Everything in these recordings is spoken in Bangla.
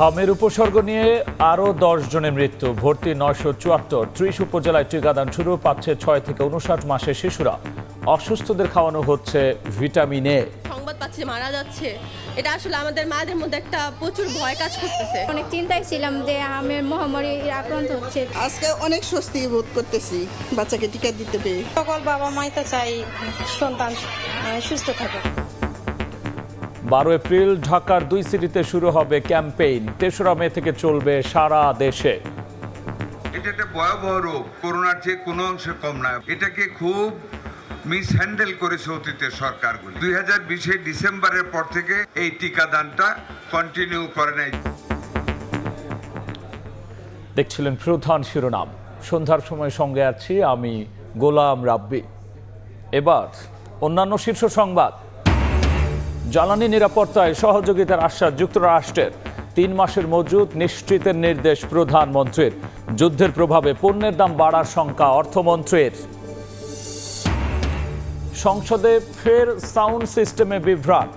হামের উপসর্গ নিয়ে আরও 10 জনের মৃত্যু, ভর্তি 974। 30 উপজেলায় টিকাদান শুরু, পাচ্ছে 6 থেকে 59 মাসের শিশুরা। অসুস্থদের খাওয়ানো হচ্ছে ভিটামিন এ। সংবাদ পাচ্ছি মারা যাচ্ছে, এটা আসলে আমাদের মায়েদের মধ্যে একটা প্রচুর ভয় কাজ করতেছে। অনেক চিন্তায় ছিলাম যে হামের মহামারী আক্রান্ত হচ্ছে। আজকে অনেক স্বস্তি বোধ করতেছি বাচ্চাকে টিকা দিতে পেরে। সকল বাবা মাই তো চাই সন্তান সুস্থ থাকে। 12 এপ্রিল ঢাকার 2 সিটিতে শুরু হবে ক্যাম্পেইন। 3রা মে থেকে চলবে সারা দেশে। এটা একটা ভয়াবহ রোগ, করোনার চেয়ে কোনো অংশে কম না। এটাকে খুব মিসহ্যান্ডেল করেছে অতীতের সরকারগুলি। 2020 ডিসেম্বরের পর থেকে এই টিকাদানটা কন্টিনিউ করে নাই। দেখছিলেন প্রধান শিরোনাম। সন্ধ্যার সময় সঙ্গে আছি আমি গোলাম রাব্বি। এবার অন্যান্য শীর্ষ সংবাদ। জ্বালানি নিরাপত্তায় সহযোগিতার আশ্বাস যুক্তরাষ্ট্রের। 3 মাসের মজুত নিশ্চিতের নির্দেশ প্রধানমন্ত্রীর। যুদ্ধের প্রভাবে পণ্যের দাম বাড়ার শঙ্কা অর্থমন্ত্রীর। সংসদে ফের সাউন্ড সিস্টেমে বিভ্রাট,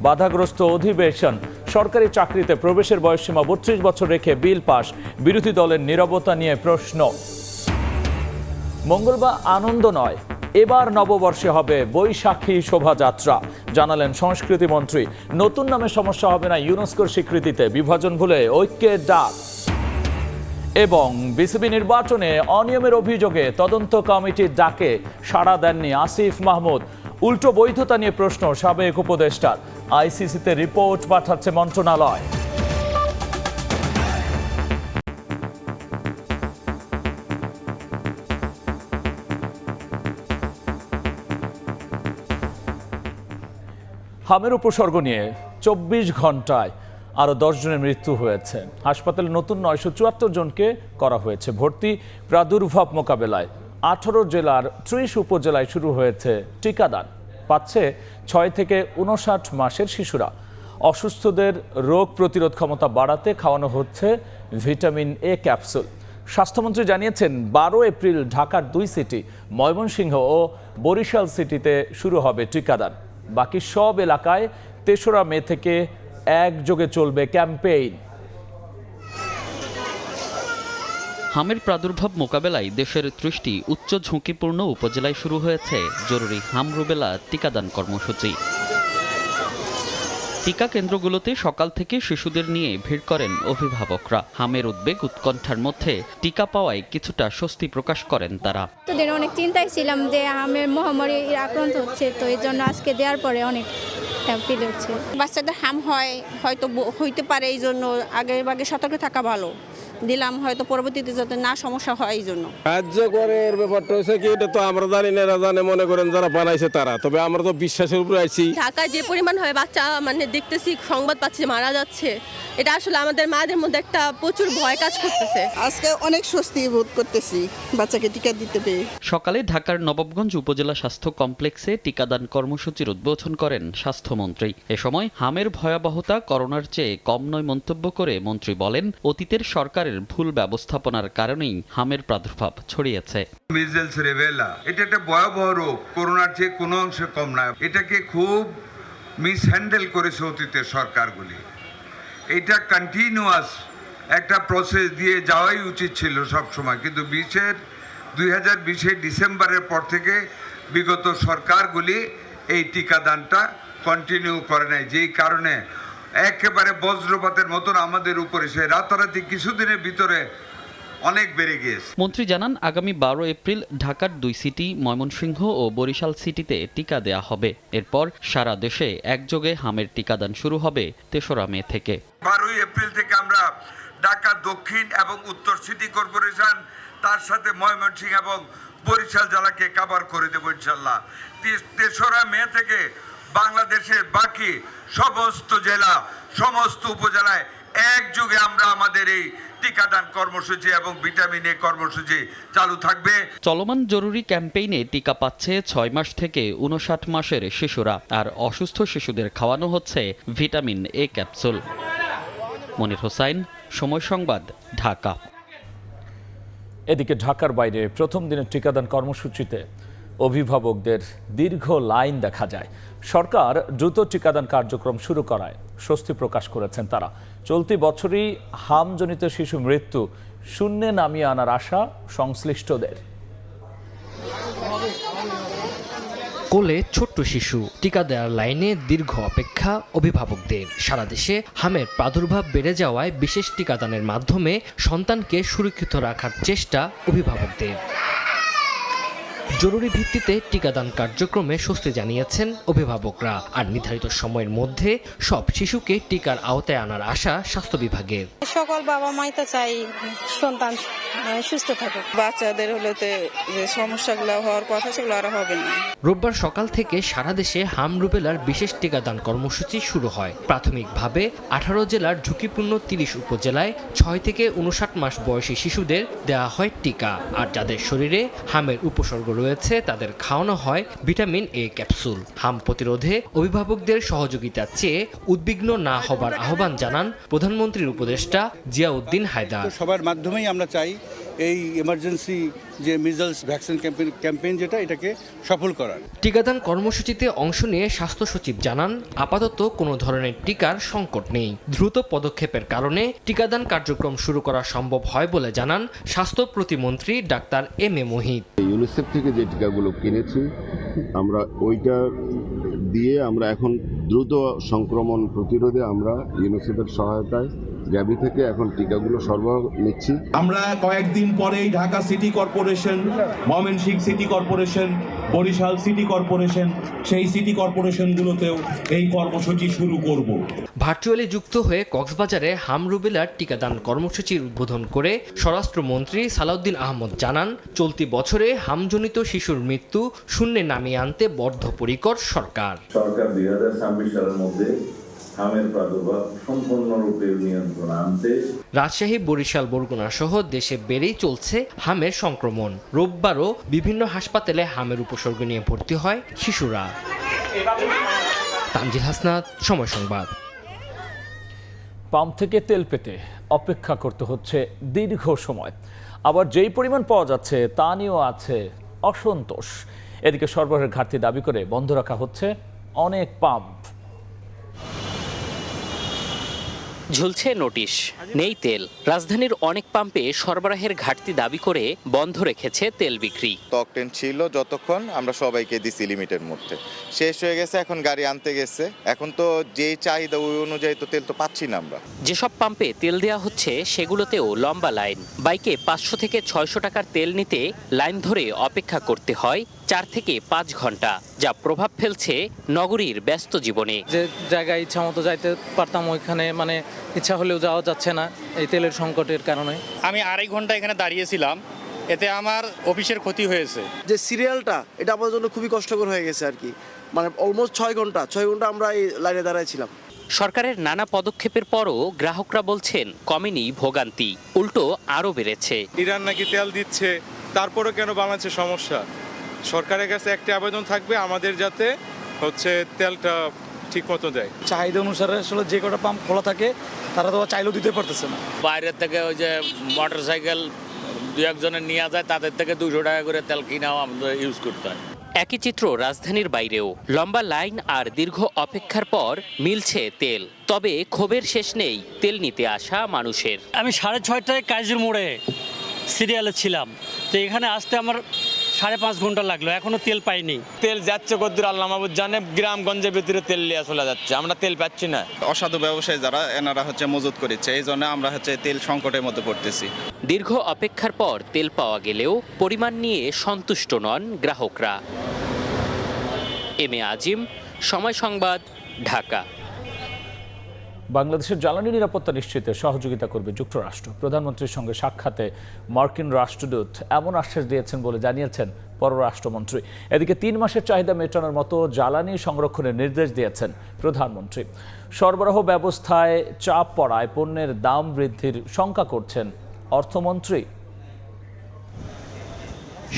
বাধাগ্রস্ত অধিবেশন। সরকারি চাকরিতে প্রবেশের বয়সসীমা 32 বছর রেখে বিল পাস, বিরোধী দলের নীরবতা নিয়ে প্রশ্ন। মঙ্গলবার আনন্দ নয়, এবার নববর্ষে হবে বৈশাখী শোভাযাত্রা, জানালেন সংস্কৃতি মন্ত্রী। নতুন নামে সমস্যা হবে না ইউনেস্কোর স্বীকৃতিতে, বিভাজন ভুলে ঐক্যের ডাক। এবং বিসিবি নির্বাচনে অনিয়মের অভিযোগে তদন্ত কমিটির ডাকে সাড়া দেননি আসিফ মাহমুদ। উল্টো বৈধতা নিয়ে প্রশ্ন সাবেক উপদেষ্টার। আইসিসিতে রিপোর্ট পাঠাচ্ছে মন্ত্রণালয়। হামের উপসর্গ নিয়ে 24 ঘন্টায় আরও 10 জনের মৃত্যু হয়েছে। হাসপাতালে নতুন 974 জনকে করা হয়েছে ভর্তি। প্রাদুর্ভাব মোকাবেলায় 18 জেলার 30 উপজেলায় শুরু হয়েছে টিকাদান, পাচ্ছে 6 থেকে 59 মাসের শিশুরা। অসুস্থদের রোগ প্রতিরোধ ক্ষমতা বাড়াতে খাওয়ানো হচ্ছে ভিটামিন এ ক্যাপসুল। স্বাস্থ্যমন্ত্রী জানিয়েছেন 12 এপ্রিল ঢাকার 2 সিটি, ময়মনসিংহ ও বরিশাল সিটিতে শুরু হবে টিকাদান। বাকি সব এলাকায় 3রা মে থেকে একযোগে চলবে ক্যাম্পেইন। হামের প্রাদুর্ভাব মোকাবেলায় দেশের 30টি উচ্চ ঝুঁকিপূর্ণ উপজেলায় শুরু হয়েছে জরুরি হাম রুবেলা টিকাদান কর্মসূচি। টিকা কেন্দ্রগুলোতে সকাল থেকে শিশুদের নিয়ে ভিড় করেন অভিভাবকরা। হামের উদ্বেগ উৎকণ্ঠার মধ্যে টিকা পাওয়ায় কিছুটা স্বস্তি প্রকাশ করেন তারা। এতদিন অনেক চিন্তায় ছিলাম যে হামের মহামারী আক্রান্ত হচ্ছে, তো এই জন্য আজকে দেওয়ার পরে অনেক ফিল হচ্ছে। বাচ্চাদের হাম হয়তো হইতে পারে, এই জন্য আগে সতর্ক থাকা ভালো। দিলাম হয়তো পরবর্তীতে যাতে না সমস্যা হয় এই জন্য। কার্যকরের ব্যাপারটা হচ্ছে কি, এটা তো আমরা জানি না, এরা জানে, মনে করেন যারা বানাইছে তারা। তবে আমরা তো বিশ্বাসের উপরে আছি। ঢাকায় যে পরিমাণ হয় বাচ্চা দেখতেছি, সংবাদ পাচ্ছি মারা যাচ্ছে, এটা আসলে আমাদের মায়েদের মধ্যে একটা প্রচুর ভয় কাজ করতেছে। আজকে অনেক স্বস্তি বোধ করতেছি বাচ্চাকে টিকা দিতে পেরে। সকালে ঢাকার নবাবগঞ্জ উপজেলা স্বাস্থ্য কমপ্লেক্সে টিকাদান কর্মসূচির উদ্বোধন করেন স্বাস্থ্যমন্ত্রী। এ সময় হামের ভয়াবহতা করোনার চেয়ে কম নয় মন্তব্য করে মন্ত্রী বলেন, অতীতের সরকারের ভুল ব্যবস্থাপনার কারণেই হামের প্রাদুর্ভাব ছড়িয়েছে। মিজেলস রেভেলা এটা একটা ভয়াবহ রোগ, করোনার চেয়ে কোনো অংশে কম না। এটাকে খুব মিসহ্যান্ডেল করেছে অতীতের সরকারগুলি। এটা কন্টিনিউয়াস একটা প্রসেস দিয়ে যাওয়াই উচিত ছিল সব সময়, কিন্তু 2020 ডিসেম্বরের পর থেকে বিগত সরকারগুলি এই টিকাদানটা কন্টিনিউ করে নাই, যেই কারণে একেবারে বজ্রপাতের মতন আমাদের উপরে সে রাতারাতি কিছুদিনের ভিতরে অনেক বেড়ে গিয়েছে। মন্ত্রী জানান, আগামী 12 এপ্রিল ঢাকার 2 সিটি, ময়মনসিংহ ও বরিশাল সিটিতে টিকা দেয়া হবে। এরপর সারা দেশে একযোগে হামের টিকাদান শুরু হবে 3রা মে থেকে। 12 এপ্রিল থেকে আমরা ঢাকা দক্ষিণ এবং উত্তর সিটি কর্পোরেশন, তার সাথে ময়মনসিংহ এবং বরিশাল জেলাকে কভার করে দেবো ইনশাল্লাহ। 3রা মে থেকে বাংলাদেশের বাকি সমস্ত জেলা, সমস্ত উপজেলায় একযোগে আমরা আমাদের এই টিকাদান কর্মসূচি এবং ভিটামিন এ কর্মসূচি চালু থাকবে। চলমান জরুরি ক্যাম্পেইনে টিকা পাচ্ছে 6 মাস থেকে 59 মাসের শিশুরা, আর অসুস্থ শিশুদের খাওয়ানো হচ্ছে ভিটামিন এ ক্যাপসুল। মনির হোসাইন, সময় সংবাদ, ঢাকা। এদিকে ঢাকার বাইরে প্রথম দিনের টিকাদান কর্মসূচিতে অভিভাবকদের দীর্ঘ লাইন দেখা যায়। সরকার দ্রুত টিকাদান কার্যক্রম শুরু করায় স্বস্তি প্রকাশ করেছেন তারা। চলতি বছরই হামজনিত শিশু মৃত্যু শূন্যে নামিয়ে আনার আশা সংশ্লিষ্টদের। কোলে ছোট্ট শিশু, টিকা দেওয়ার লাইনে দীর্ঘ অপেক্ষা অভিভাবকদের। সারা দেশে হামের প্রাদুর্ভাব বেড়ে যাওয়ায় বিশেষ টিকাদানের মাধ্যমে সন্তানকে সুরক্ষিত রাখার চেষ্টা অভিভাবকদের। জরুরি ভিত্তিতে টিকাদান কার্যক্রমে স্বস্তি জানিয়েছেন অভিভাবকরা। আর নির্ধারিত সময়ের মধ্যে সব শিশুকে টিকার আওতায় আনার আশা স্বাস্থ্য বিভাগের। সকল বাবা মাই তো চাই সন্তান সুস্থ থাকুক। বাচ্চাদের হলেতে যে সমস্যাগুলো হওয়ার কথা সেগুলো আর হবে না। রোববার সকাল থেকে সারা দেশে হাম রুবেলার বিশেষ টিকাদান কর্মসূচি শুরু হয়। প্রাথমিকভাবে 18 জেলার ঝুঁকিপূর্ণ 30 উপজেলায় 6 থেকে 59 মাস বয়সী শিশুদের দেওয়া হয় টিকা। আর যাদের শরীরে হামের উপসর্গ রয়েছে তাদের খাওয়ানো হয় ভিটামিন এ ক্যাপসুল। হাম প্রতিরোধে অভিভাবকদের সহযোগিতা চেয়ে উদ্বিগ্ন না হবার আহ্বান জানান প্রধানমন্ত্রীর উপদেষ্টা জিয়াউদ্দিন হায়দার। সবার মাধ্যমেই আমরা চাই এই এমার্জেন্সি যে মিজলস ভ্যাকসিন ক্যাম্পেইন যেটা এটাকে সফল করার। টিকাদান কর্মসূচিতে অংশ নিয়ে স্বাস্থ্য সচিব জানান, আপাতত কোনো ধরনের টিকার সংকট নেই। দ্রুত পদক্ষেপের কারণে টিকাদান কার্যক্রম শুরু করা সম্ভব হয় বলে জানান স্বাস্থ্য প্রতিমন্ত্রী doctor M A Mohit. UNICEF থেকে যে টিকাগুলো কিনেছি আমরা ওইটা দিয়ে আমরা এখন দ্রুত সংক্রমণ প্রতিরোধে আমরা ইউনিসেফের সহায়তায় গ্যাবি থেকে এখন টিকাগুলো সরবরাহ নিচ্ছি। আমরা কয়েকদিন পরেই Dhaka city corporation, Mymensingh city corporation, Barishal city corporation, সেই সিটি কর্পোরেশনগুলোতেও এই কর্মসূচি শুরু করব। ভার্চুয়ালি যুক্ত হয়ে কক্সবাজারে হাম রুবেলার টিকাদান কর্মসূচির উদ্বোধন করে স্বরাষ্ট্রমন্ত্রী সালাউদ্দিন আহমদ জানান, চলতি বছরে হামজনিত শিশুর মৃত্যু শূন্যে নামিয়ে আনতে বদ্ধপরিকর সরকার। 2026 সালের মধ্যে হামের প্রাদুর্ভাব সম্পূর্ণরূপে নিয়ন্ত্রণ আনতে রাজশাহী, বরিশাল, বরগুনা সহ দেশে বেড়েই চলছে হামের সংক্রমণ। রোববারও বিভিন্ন হাসপাতালে হামের উপসর্গ নিয়ে ভর্তি হয় শিশুরা। তানজিল হাসনাত, সময় সংবাদ। পাম্প থেকে তেল পেতে অপেক্ষা করতে হচ্ছে দীর্ঘ সময়। আবার যেই পরিমাণ পাওয়া যাচ্ছে তা নিয়েও আছে অসন্তোষ। এদিকে সরবরাহের ঘাটতি দাবি করে বন্ধ রাখা হচ্ছে অনেক পাম্প। ঝুলছে নোটিশ, নেই তেল। রাজধানীর অনেক পাম্পে সরবরাহের ঘাটতি দাবি করে বন্ধ রেখেছে তেল বিক্রি। টকটেন ছিল যতক্ষণ আমরা সবাইকে দিছি লিমিটের মধ্যে, শেষ হয়ে গেছে, এখন গাড়ি আনতে গেছে। এখন তো যেই চাহিদা ওই অনুযায়ী তো তেল তো পাচ্ছি না আমরা। যেসব পাম্পে তেল দেওয়া হচ্ছে সেগুলোতেও লম্বা লাইন। বাইকে 500 থেকে 600 টাকার তেল নিতে লাইন ধরে অপেক্ষা করতে হয় 4 থেকে 5 ঘন্টা, যা প্রভাব ফেলছে নগরীর ব্যস্ত জীবনে। যে জায়গায় ইচ্ছা মতো যাইতে পারতাম ওইখানে মানে ইচ্ছা হলেও যাওয়া যাচ্ছে না এই তেলের সংকটের কারণে। আমি 2.5 ঘন্টা এখানে দাঁড়িয়েছিলাম, এতে আমার অফিসের ক্ষতি হয়েছে। যে সিরিয়ালটা এটা আমার জন্য খুবই কষ্টকর হয়ে গেছে আর কি, মানে অলমোস্ট 6 ঘন্টা আমরা এই লাইনে দাঁড়াইছিলাম। সরকারের নানা পদক্ষেপের পরও গ্রাহকরা বলছেন কমেনি ভোগান্তি, উল্টো আরও বেড়েছে। ইরান নাকি তেল দিচ্ছে, তারপরও কেন বাংলাদেশের সমস্যা? সরকারের কাছে একটি আবেদন থাকবে আমাদের যাতে তেলটা ঠিক মতো দেয়। চাহিদা অনুসারে আসলে যে কটা পাম্প খোলা থাকে তারা তো চাইলেও দিতে পারতেছে না। বাইরের থেকে ওই যে মোটর সাইকেল 2-1 জনের নিয়ে যায়, তাদের থেকে 200 টাকা করে তেল কিনাও আমাদের ইউজ করতে হয়। একই চিত্র রাজধানীর বাইরেও। লম্বা লাইন আর দীর্ঘ অপেক্ষার পর মিলছে তেল, তবে ক্ষোভের শেষ নেই তেল নিতে আসা মানুষের। আমি 6:30টায় কাজের মোড়ে সিরিয়ালে ছিলাম, তো এখানে আসতে আমার 5.5 ঘন্টা লাগলো, এখনো তেল পাইনি। তেল যাচ্ছে কদ্দুর আল্লাহ মাহবুব জানে, গ্রামগঞ্জের ভিতরে তেল লিয়া চলে যাচ্ছে, আমরা তেল পাচ্ছি না। অসাধু ব্যবসায়ী যারা এনারা মজুত করেছে, এই জন্য আমরা তেল সংকটের মধ্যে পড়তেছি। দীর্ঘ অপেক্ষার পর তেল পাওয়া গেলেও পরিমাণ নিয়ে সন্তুষ্ট নন গ্রাহকরা। এম এ আজিম, সময় সংবাদ, ঢাকা। বাংলাদেশের জ্বালানি নিরাপত্তা নিশ্চিতে সহযোগিতা করবে যুক্তরাষ্ট্র। প্রধানমন্ত্রীর সঙ্গে সাক্ষাতে মার্কিন রাষ্ট্রদূত এমন আশ্বাস দিয়েছেন বলে জানিয়েছেন পররাষ্ট্রমন্ত্রী। এদিকে 3 মাসের চাহিদা মেটানোর মতো জ্বালানি সংরক্ষণের নির্দেশ দিয়েছেন প্রধানমন্ত্রী। সরবরাহ ব্যবস্থায় চাপ পড়ায় পণ্যের দাম বৃদ্ধির শঙ্কা করছেন অর্থমন্ত্রী।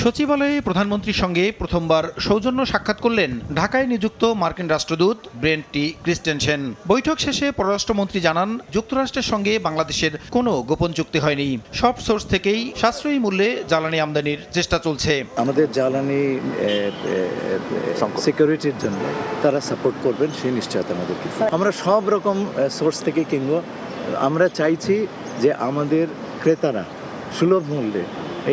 সচিবালয়ে প্রধানমন্ত্রীর সঙ্গে প্রথমবার সৌজন্য সাক্ষাৎ করলেন ঢাকায় নিযুক্ত মার্কিন রাষ্ট্রদূত ব্রেন্ট টি ক্রিস্টেনসেন। বৈঠক শেষে পররাষ্ট্রমন্ত্রী জানান, যুক্তরাষ্ট্রের সঙ্গে বাংলাদেশের কোনো গোপন চুক্তি হয়নি। সব সোর্স থেকেই সাশ্রয়ী মূল্যে জ্বালানি আমদানির চেষ্টা চলছে। আমাদের জ্বালানি সিকিউরিটির জন্য তারা সাপোর্ট করবেন সেই নিশ্চয়তা আমাদের। আমরা সব রকম সোর্স থেকে কিনবো। আমরা চাইছি যে আমাদের ক্রেতারা সুলভ মূল্যে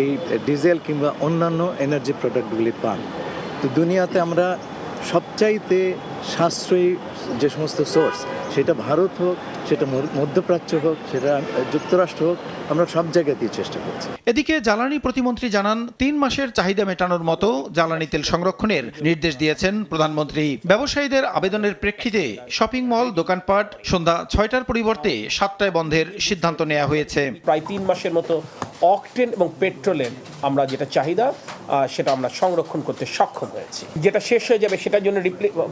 এই ডিজেল কিংবা অন্যান্য এনার্জি প্রোডাক্টগুলি পান। তো দুনিয়াতে আমরা সবচাইতে সাশ্রয়ী যে সমস্ত সোর্স, সেটা ভারত হোক, সেটা মধ্যপ্রাচ্য হোক, সেটা যুক্তরাষ্ট্র হোক, আমরা সব জায়গাতেই চেষ্টা করছি। এদিকে জ্বালানি প্রতিমন্ত্রী জানান, 3 মাসের চাহিদা মেটানোর মতো জ্বালানি তেল সংরক্ষণের নির্দেশ দিয়েছেন প্রধানমন্ত্রী। ব্যবসায়ীদের আবেদনের প্রেক্ষিতে শপিং মল, দোকানপাট সন্ধ্যা 6টার পরিবর্তে 7টায় বন্ধের সিদ্ধান্ত নেওয়া হয়েছে। প্রায় 3 মাসের মতো অকটেন এবং পেট্রোলের আমরা যেটা চাহিদা সেটা আমরা সংরক্ষণ করতে সক্ষম হয়েছি। যেটা শেষ হয়ে যাবে সেটার জন্য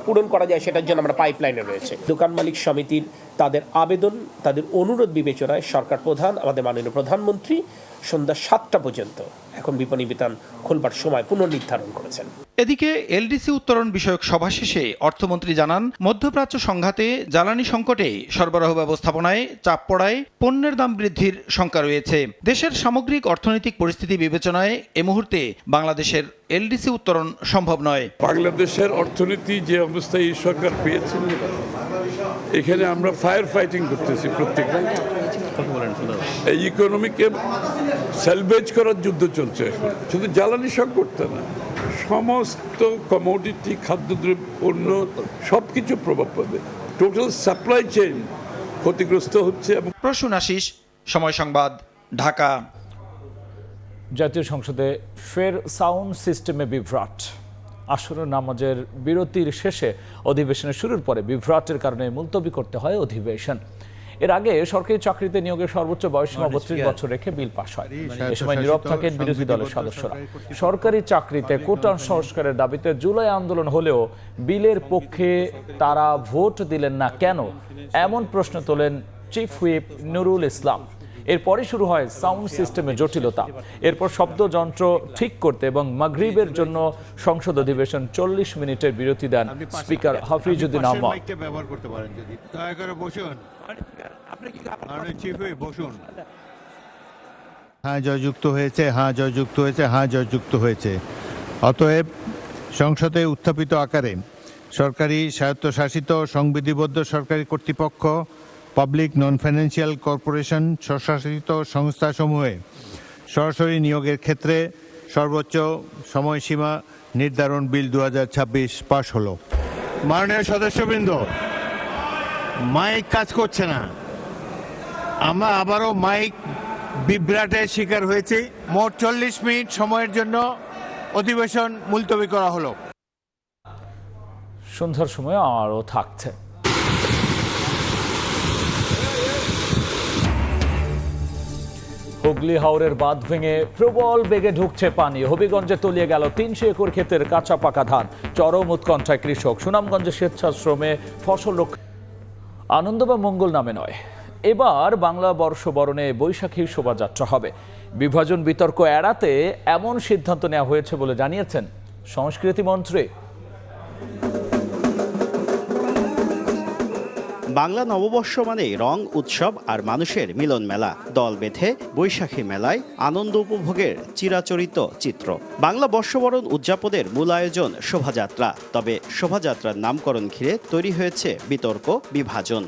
পূরণ করা যায়, সেটার জন্য আমরা পাইপলাইনে রয়েছে। দোকান মালিক সমিতির তাদের আবেদন, তাদের অনুরোধ বিবেচনায় সরকার প্রধান, আমাদের মাননীয় প্রধানমন্ত্রী সন্ধ্যা 7টা পর্যন্ত এখন বিপণী বিতান খোলবার সময় পুনর্নির্ধারণ করেছেন। এদিকে এলডিসি উত্তরণ বিষয়ক সভা শেষে অর্থমন্ত্রী জানান, মধ্যপ্রাচ্য সংঘাতে জ্বালানি সংকটে সরবরাহ ব্যবস্থাপনায় চাপ পড়ায় পণ্যের দাম বৃদ্ধির শঙ্কা রয়েছে। দেশের সামগ্রিক অর্থনৈতিক পরিস্থিতি বিবেচনায় এ মুহূর্তে বাংলাদেশের এলডিসি উত্তরণ সম্ভব নয়। বাংলাদেশের অর্থনীতি যে অবস্থায় এই সরকার পেয়েছে, এখানে আমরা ফায়ার ফাইটিং করতেছি। প্রত্যেক এই ইকোনমিকে সেলভেজ করার যুদ্ধ চলছে এখন। শুধু জ্বালানি সংকট না, সমস্ত কমোডিটি, খাদ্যদ্রব্য, পণ্য সবকিছু প্রভাব পাবে। টোটাল সাপ্লাই চেইন ক্ষতিগ্রস্ত হচ্ছে। প্রসূন আশিস, সময় সংবাদ, ঢাকা। জাতীয় সংসদে ফের সাউন্ড সিস্টেমে বিভ্রাট। আসরের নামাজের বিরতির শেষে অধিবেশনের শুরুর পরে বিভ্রাটের কারণে মুলতবি করতে হয় অধিবেশন। এর আগে সরকারি চাকরিতে নিয়োগের সর্বোচ্চ বয়সসীমা 32 বছর রেখে বিল পাশ হয়। এ সময় নীরব থাকেন বিরোধী দলের সদস্যরা। সরকারি চাকরিতে কোটা সংস্কারের দাবিতে জুলাই আন্দোলন হলেও বিলের পক্ষে তারা ভোট দিলেন না কেন, এমন প্রশ্ন তোলেন চিফ হুইপ নুরুল ইসলাম। এরপরই শুরু হয় সাউন্ড সিস্টেমের জটিলতা। এরপর শব্দযন্ত্র ঠিক করতে এবং মাগরিবের জন্য সংসদ অধিবেশন 40 মিনিটের বিরতি দেন স্পিকার হাফিজউদ্দিন আহমদ। হ্যাঁ, জয়যুক্ত হয়েছে, হ্যাঁ জয়যুক্ত হয়েছে, হ্যাঁ জয়যুক্ত হয়েছে। অতএব সংসদে উত্থাপিত আকারে সরকারি স্বায়ত্তশাসিত সংবিধিবদ্ধ সরকারি কর্তৃপক্ষ, পাবলিক নন ফাইন্যান্সিয়াল কর্পোরেশন, স্বশাসিত সংস্থাসমূহে সরাসরি নিয়োগের ক্ষেত্রে সর্বোচ্চ সময়সীমা নির্ধারণ বিল 2026 পাশ হলো। মাননীয় সদস্যবৃন্দ, মাইক কাজ করছে না। আমরা আবারও মাইক বিভ্রাটের শিকার হয়েছি। মোট 40 মিনিট সময়ের জন্য অধিবেশন মুলতবি করা হলো। সন্ধ্যার সময় আরও থাকছে। হুগলি হাওরের বাঁধ ভেঙে প্রবল বেগে ঢুকছে পানি। হবিগঞ্জে তলিয়ে গেল 300 একর ক্ষেতের কাঁচা পাকা ধান। চরম উৎকণ্ঠায় কৃষক। সুনামগঞ্জে স্বেচ্ছাশ্রমে ফসল রক্ষা। আনন্দ বা মঙ্গল নামে নয়, এবার বাংলা বর্ষবরণে বৈশাখী শোভাযাত্রা হবে। বিভাজন বিতর্ক এড়াতে এমন সিদ্ধান্ত নেওয়া হয়েছে বলে জানিয়েছেন সংস্কৃতি মন্ত্রী। বাংলা নববর্ষ মানে রং, উৎসব আর মানুষের মিলন মেলা। দল বেঁধে বৈশাখী মেলায় আনন্দ উপভোগের চিরাচরিত চিত্র। বাংলা বর্ষবরণ উদযাপনের মূল আয়োজন শোভাযাত্রা। তবে শোভাযাত্রার নামকরণ ঘিরে তৈরি হয়েছে বিতর্ক, বিভাজন।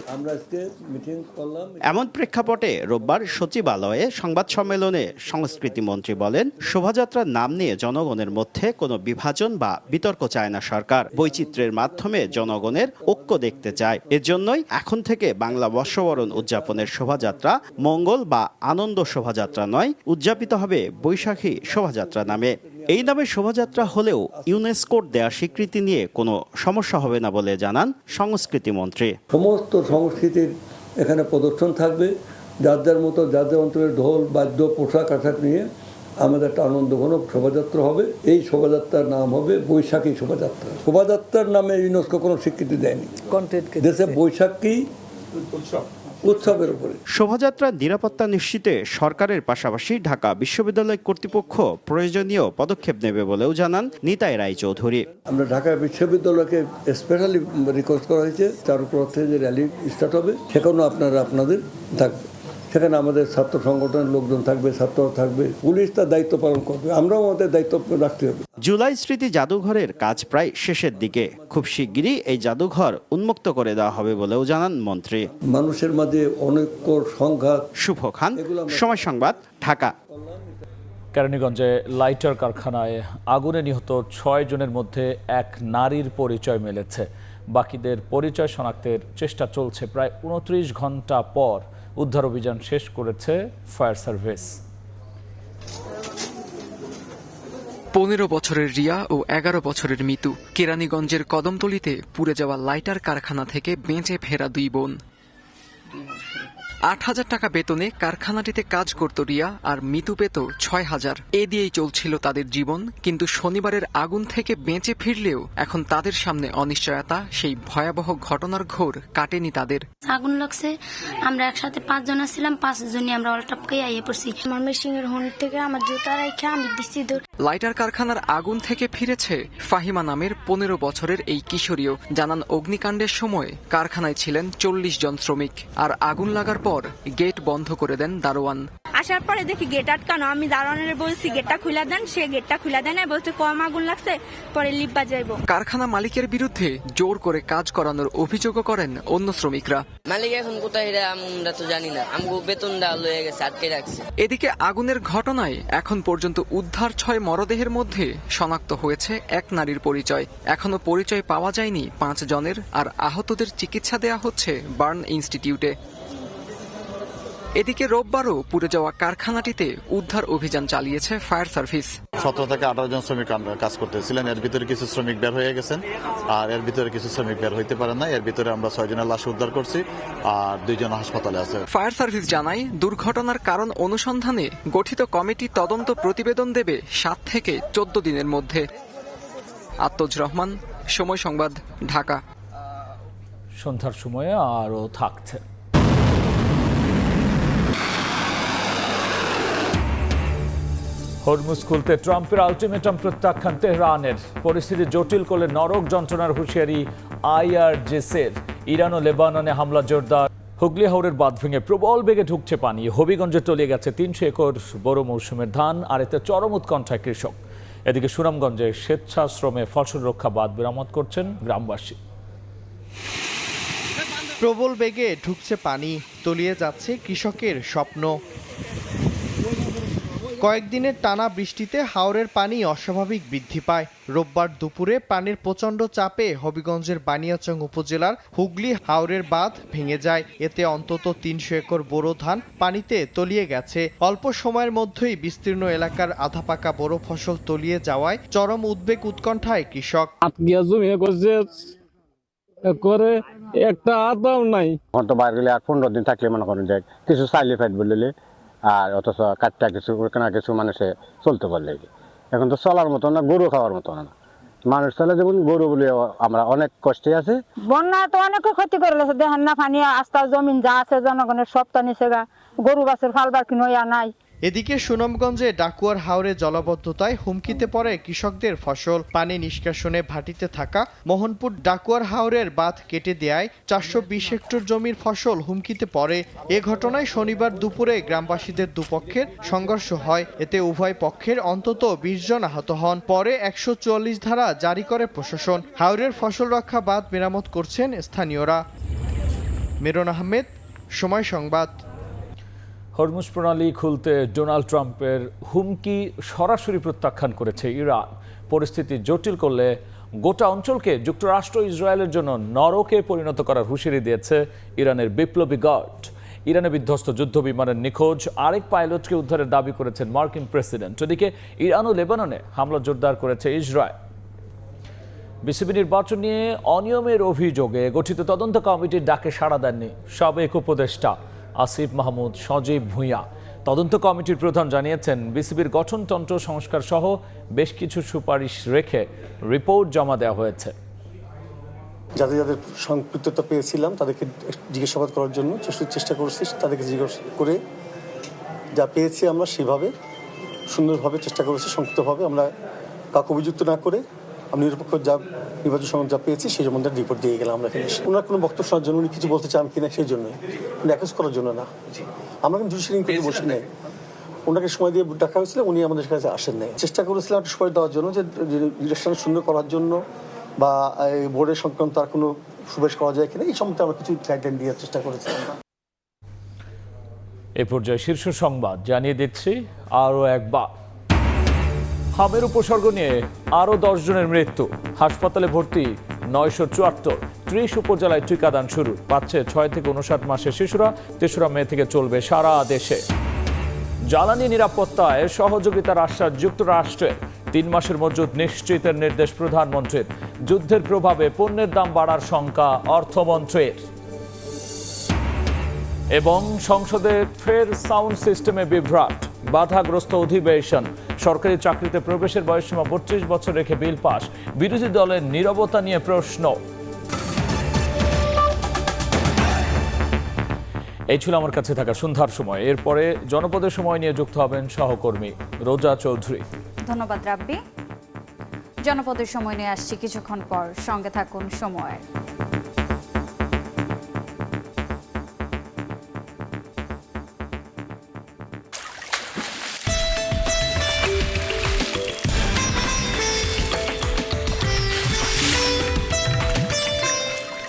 এমন প্রেক্ষাপটে রোববার সচিবালয়ে সংবাদ সম্মেলনে সংস্কৃতি মন্ত্রী বলেন, শোভাযাত্রার নাম নিয়ে জনগণের মধ্যে কোনো বিভাজন বা বিতর্ক চায় না সরকার। বৈচিত্র্যের মাধ্যমে জনগণের ঐক্য দেখতে চায়। এর জন্যই এখন থেকে বাংলা বর্ষবরণ উদযাপনের শোভাযাত্রা মঙ্গল বা আনন্দ শোভাযাত্রা নয়, উদযাপিত হবে বৈশাখী শোভাযাত্রা নামে। এই নামে শোভাযাত্রা হলেও ইউনেস্কোর দেয়া স্বীকৃতি নিয়ে কোনো সমস্যা হবে না বলে জানান সংস্কৃতি মন্ত্রী। সমস্ত সংস্কৃতির এখানে প্রদর্শন থাকবে, যাদের মতো যাদের অঞ্চলের ঢোল বাদ্য পোশাক আশাক নিয়ে আমাদের একটা আনন্দঘন শোভাযাত্রা হবে। এই শোভাযাত্রার নাম হবে বৈশাখী শোভাযাত্রা। শোভাযাত্রার নামে ইউনেস্কো কোনো স্বীকৃতি দেয়নি। দেশে বৈশাখী উৎসবের উপরে। শোভাযাত্রার নিরাপত্তা নিশ্চিতে সরকারের পাশাপাশি ঢাকা বিশ্ববিদ্যালয় কর্তৃপক্ষ প্রয়োজনীয় পদক্ষেপ নেবে বলেও জানান নিতাই রায়চৌধুরী। আমরা ঢাকা বিশ্ববিদ্যালয়কে স্পেশালি রিকোয়েস্ট করা হয়েছে 4 থেকে যে র্যালি স্টার্ট হবে সেখানেও আপনাদের থাকবে, সেখানে আমাদের ছাত্র সংগঠনের লোকজন থাকবে, ছাত্ররা থাকবে, পুলিশ তার দায়িত্ব পালন করবে, আমরাও আমাদের দায়িত্ব রাখতে হবে। জুলাই স্মৃতি জাদুঘরের কাজ প্রায় শেষের দিকে, খুব শিগগিরই এই জাদুঘর উন্মুক্ত করে দেওয়া হবে বলেও জানান মন্ত্রী। মানুষের মাঝে অনৈক্য সংঘাত। শুভ খান, সময় সংবাদ, ঢাকা। কেরানীগঞ্জে লাইটার কারখানায় আগুনে নিহত 6 জনের মধ্যে এক নারীর পরিচয় মিলেছে। বাকিদের পরিচয় শনাক্তের চেষ্টা চলছে। প্রায় 29 ঘন্টা পর উদ্ধার অভিযান শেষ করেছে ফায়ার সার্ভিস। 15 বছরের রিয়া ও 11 বছরের মিতু কেরানীগঞ্জের কদমতলীতে পুড়ে যাওয়া লাইটার কারখানা থেকে বেঁচে ফেরা 2 বোন। 8,000 টাকা বেতনে কারখানাটিতে কাজ করত রিয়া, আর মিতু পেত 6,000। এ দিয়েই চলছিল তাদের জীবন। কিন্তু শনিবারের আগুন থেকে বেঁচে ফিরলেও এখন তাদের সামনে অনিশ্চয়তা। সেই ভয়াবহ ঘটনার ঘোর কাটেনি তাদের। আগুন লাগছে, আমরা একসাথে 5 জন ছিলাম, 5 জনই আমরা অলটাপকে আইয়ে পড়ছি। আমার মেশিনের হোন থেকে আমার জুতা রাখা আমি দিছি। লাইটার কারখানার আগুন থেকে ফিরেছে ফাহিমা নামের 15 বছরের এই কিশোরীও। জানান অগ্নিকাণ্ডের সময় কারখানায় ছিলেন 40 জন শ্রমিক, আর আগুন লাগার পর গেট বন্ধ করে দেন দারোয়ান। আসার পরে দেখি গেট আটকানো, আমি দারোয়ানের বলছি গেটটা খুলে দেন, সে গেটটা খুলে দেন, বলছে কম আগুন লাগছে, পরে লিপ বাজাইবো। কারখানা মালিকের বিরুদ্ধে জোর করে কাজ করানোর অভিযোগও করেন অন্য শ্রমিকরা। মালিক এখন কোথায় আমরা তো জানি না, আমগো বেতনটা লয়ে গেছে, আটকে রাখছে। এদিকে আগুনের ঘটনায় এখন পর্যন্ত উদ্ধার 6 মরদেহের মধ্যে শনাক্ত হয়েছে 1 নারীর পরিচয়। এখনো পরিচয় পাওয়া যায়নি 5 জনের, আর আহতদের চিকিৎসা দেয়া হচ্ছে বার্ন ইনস্টিটিউটে। এদিকে রোববারও পুড়ে যাওয়া কারখানাটিতে উদ্ধার অভিযান চালিয়েছে ফায়ার সার্ভিস। 17 থেকে 18 জন শ্রমিক কাজ করতেছিলেন। এর ভিতরে কিছু শ্রমিক বের হয়ে গেছেন, আর এর ভিতরে কিছু শ্রমিক বের হইতে পারেন না। এর ভিতরে আমরা 6 জনের লাশ উদ্ধার করছি, আর 2 জন হাসপাতালে আছে। ফায়ার সার্ভিস জানায়, দুর্ঘটনার কারণ অনুসন্ধানে গঠিত কমিটি তদন্ত প্রতিবেদন দেবে 7 থেকে 14 দিনের মধ্যে। আত্মজ রহমান, সময় সংবাদ, ঢাকা। সন্ধ্যার সময়ে আরও থাকছে। হরমুজ খুলতে ট্রাম্পের আলটিমেটাম প্রত্যাখ্যান তেহরানের। পরিস্থিতি জটিল করলে নরক যন্ত্রণার হুঁশিয়ারি IRGCর। ইরান ও লেবাননে হামলা জোরদার। হুগলি হাওরের বাঁধ ভেঙে প্রবল বেগে ঢুকছে পানি। হবিগঞ্জে তলিয়ে গেছে 300 একর বড় মৌসুমের ধান, আর এতে চরম উৎকণ্ঠায় কৃষক। এদিকে সুনামগঞ্জে স্বেচ্ছাশ্রমে ফসল রক্ষা বাঁধ মেরামত করছেন গ্রামবাসী। প্রবল বেগে ঢুকছে পানি, তলিয়ে যাচ্ছে কৃষকের স্বপ্ন। কয়েকদিনের টানা বৃষ্টিতে হাওরের পানি অস্বাভাবিক বৃদ্ধি পায়। রোববার দুপুরে পানির প্রচণ্ড চাপে হবিগঞ্জের বানিয়াচং উপজেলার হুগলি হাওরের বাঁধ ভেঙে যায়। এতে অন্তত 300 একর বোরো ধান পানিতে তলিয়ে গেছে। অল্প সময়ের মধ্যেই বিস্তীর্ণ এলাকার আধা পাকা বোরো ফসল তলিয়ে যাওয়ায় চরম উদ্বেগ উৎকণ্ঠায় কৃষক। করে একটা আদাও নাই। তো বাইরে গেলে আর 15 দিন থাকলে মনে করেন যে কিছু সাইড এফেক্ট বললে, আর অথচ কাঠটা কিছু না কিছু মানুষে চলতে পারলে। এখন তো চলার মতো না, গরু খাওয়ার মতো না। মানুষ চলে যেমন গরু বলে আমরা অনেক কষ্টে আছি। বন্যা তো অনেক ক্ষতি করে লেছে, দেখেন না পানি আস্তা জমিন যা আছে জনগণের সব তো নিচে গা, গরু বাছুর ফালবার কিনোয়া নাই। এদিকে সুনামগঞ্জে ডাকুয়ার হাওরে জলাবদ্ধতায় হুমকিতে পড়ে কৃষকদের ফসল। পানি নিষ্কাশনে ভাটিতে থাকা মোহনপুর ডাকুয়ার হাওরের বাঁধ কেটে দেয়ায় 420 হেক্টর জমির ফসল হুমকিতে পড়ে। এ ঘটনায় শনিবার দুপুরে গ্রামবাসীদের দুপক্ষের সংঘর্ষ হয়। এতে উভয় পক্ষের অন্তত 20 জন আহত হন। পরে 144 ধারা জারি করে প্রশাসন। হাওরের ফসল রক্ষা বাঁধ মেরামত করছেন স্থানীয়রা। মেরন আহমেদ, সময় সংবাদ। হরমুজ প্রণালী খুলতে ডোনাল্ড ট্রাম্পের হুমকি সরাসরি প্রত্যাখ্যান করেছে ইরান। পরিস্থিতি জটিল করলে গোটা অঞ্চলকে যুক্তরাষ্ট্র ইসরায়েলের জন্য নরকে পরিণত করার হুঁশিয়ারি দিয়েছে ইরানের বিপ্লবী গার্ড। ইরানে বিধ্বস্ত যুদ্ধ বিমানের নিখোঁজ আরেক পাইলটকে উদ্ধারের দাবি করেছেন মার্কিন প্রেসিডেন্ট। ওদিকে ইরান ও লেবাননে হামলা জোরদার করেছে ইসরায়েল। বিসিবি নির্বাচন নিয়ে অনিয়মের অভিযোগে গঠিত তদন্ত কমিটির ডাকে সাড়া দেননি সাবেক উপদেষ্টা আসিফ মাহমুদ সজীব ভুঁইয়া। তদন্ত কমিটির প্রধান জানিয়েছেন, বিসিবির গঠনতন্ত্র সংস্কার সহ বেশ কিছু সুপারিশ রেখে রিপোর্ট জমা দেওয়া হয়েছে। যাদের যাদের সম্পৃক্ততা পেয়েছিলাম তাদেরকে জিজ্ঞাসাবাদ করার জন্য চেষ্টা করছি, তাদেরকে জিজ্ঞাসা করে যা পেয়েছি আমরা সেভাবে সুন্দরভাবে চেষ্টা করেছি, সংক্ষিপ্তভাবে আমরা কাউকে অভিযুক্ত না করে আমি নিরপেক্ষ যা নির্বাচন সংক্রান্ত যা পেয়েছি সেই সম্বন্ধে রিপোর্ট দিয়ে গেলাম আমরা এখানে। ওনার কোনো বক্তব্য শোনার জন্য উনি কিছু বলতে চান কিনা সেই জন্যই, উনি অ্যাকুজ করার জন্য না। আমরা কিন্তু জুডিশিয়াল ইনকোয়ারি বসি নাই, ওনাকে সময় দিয়ে ডাকা হয়েছিল, উনি আমাদের কাছে আসেন নাই। চেষ্টা করেছিলাম একটু সময় দেওয়ার জন্য, যে ইলেকশন সুন্দর করার জন্য বা বোর্ডের সংক্রান্ত আর কোনো সুবেশ করা যায় কিনা এই সম্বন্ধে আমরা কিছু গাইডলাইন দেওয়ার চেষ্টা করেছিলাম। এ পর্যায়ে শীর্ষ সংবাদ জানিয়ে দিচ্ছি আরও একবার। হামের উপসর্গ নিয়ে আরও 10 জনের মৃত্যু, হাসপাতালে ভর্তি 974। 30 উপজেলায় টিকাদান শুরু, পাচ্ছে 6 থেকে 59 মাসের শিশুরা। 3রা মে থেকে চলবে সারা দেশে। জ্বালানি নিরাপত্তায় সহযোগিতার আশ্বাস যুক্তরাষ্ট্রের। 3 মাসের মজুদ নিশ্চিতের নির্দেশ প্রধানমন্ত্রীর। যুদ্ধের প্রভাবে পণ্যের দাম বাড়ার শঙ্কা অর্থমন্ত্রীর। এবং সংসদে ফের সাউন্ড সিস্টেমে বিভ্রাট, বাধাগ্রস্ত অধিবেশন। সরকারি চাকরিতে প্রবেশের বয়সসীমা 32 বছর রেখে বিল পাস। বিরোধী দলের নীরবতা নিয়ে প্রশ্ন। এই ছিল আমার কাছে থাকা সন্ধ্যার সময়। এরপরে জনপদের সময় নিয়ে যুক্ত হবেন সহকর্মী রোজা চৌধুরী। ধন্যবাদ রাব্বি। জনপদের সময় নিয়ে আসছি কিছুক্ষণ পর, সঙ্গে থাকুন সময়ের।